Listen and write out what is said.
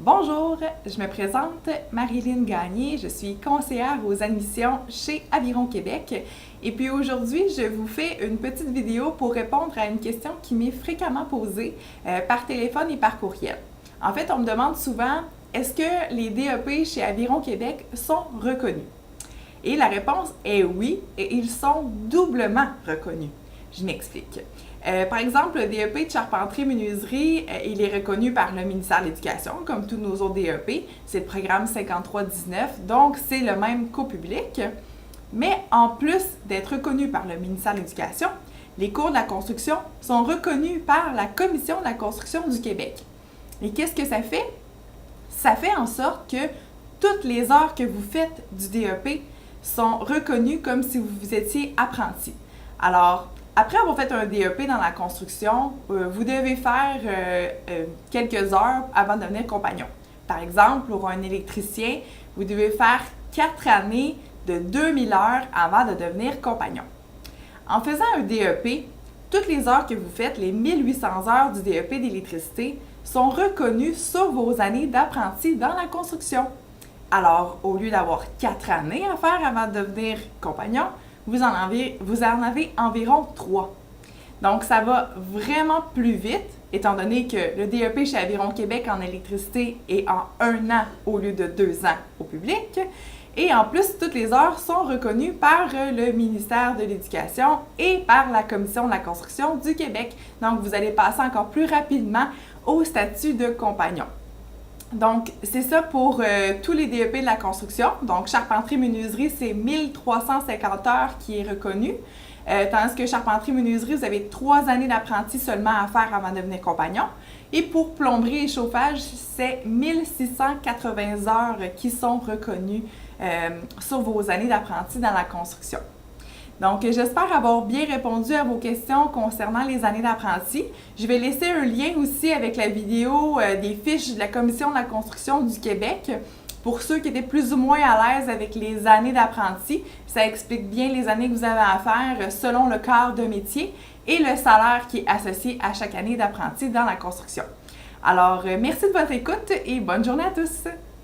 Bonjour, je me présente Marilyn Gagné, je suis conseillère aux admissions chez Aviron Québec et puis aujourd'hui je vous fais une petite vidéo pour répondre à une question qui m'est fréquemment posée par téléphone et par courriel. En fait, on me demande souvent, est-ce que les DEP chez Aviron Québec sont reconnus? Et la réponse est oui, et ils sont doublement reconnus. Je m'explique. Par exemple, le DEP de charpenterie-menuiserie, il est reconnu par le ministère de l'Éducation, comme tous nos autres DEP. C'est le programme 5319, donc c'est le même qu'au public. Mais en plus d'être reconnu par le ministère de l'Éducation, les cours de la construction sont reconnus par la Commission de la construction du Québec. Et qu'est-ce que ça fait? Ça fait en sorte que toutes les heures que vous faites du DEP sont reconnues comme si vous étiez apprenti. Alors, après avoir fait un DEP dans la construction, vous devez faire quelques heures avant de devenir compagnon. Par exemple, pour un électricien, vous devez faire 4 années de 2000 heures avant de devenir compagnon. En faisant un DEP, toutes les heures que vous faites, les 1800 heures du DEP d'électricité, sont reconnues sur vos années d'apprenti dans la construction. Alors, au lieu d'avoir 4 années à faire avant de devenir compagnon, vous en avez environ 3. Donc, ça va vraiment plus vite, étant donné que le DEP chez Aviron Québec en électricité est en 1 an au lieu de 2 ans au public. Et en plus, toutes les heures sont reconnues par le ministère de l'Éducation et par la Commission de la construction du Québec. Donc, vous allez passer encore plus rapidement au statut de compagnon. Donc, c'est ça pour tous les DEP de la construction. Donc, charpenterie-menuiserie, c'est 1350 heures qui est reconnu. Tandis que charpenterie-menuiserie, vous avez 3 années d'apprenti seulement à faire avant de devenir compagnon. Et pour plomberie et chauffage, c'est 1680 heures qui sont reconnues sur vos années d'apprenti dans la construction. Donc, j'espère avoir bien répondu à vos questions concernant les années d'apprenti. Je vais laisser un lien aussi avec la vidéo des fiches de la Commission de la construction du Québec pour ceux qui étaient plus ou moins à l'aise avec les années d'apprenti. Ça explique bien les années que vous avez à faire selon le corps de métier et le salaire qui est associé à chaque année d'apprenti dans la construction. Alors, merci de votre écoute et bonne journée à tous!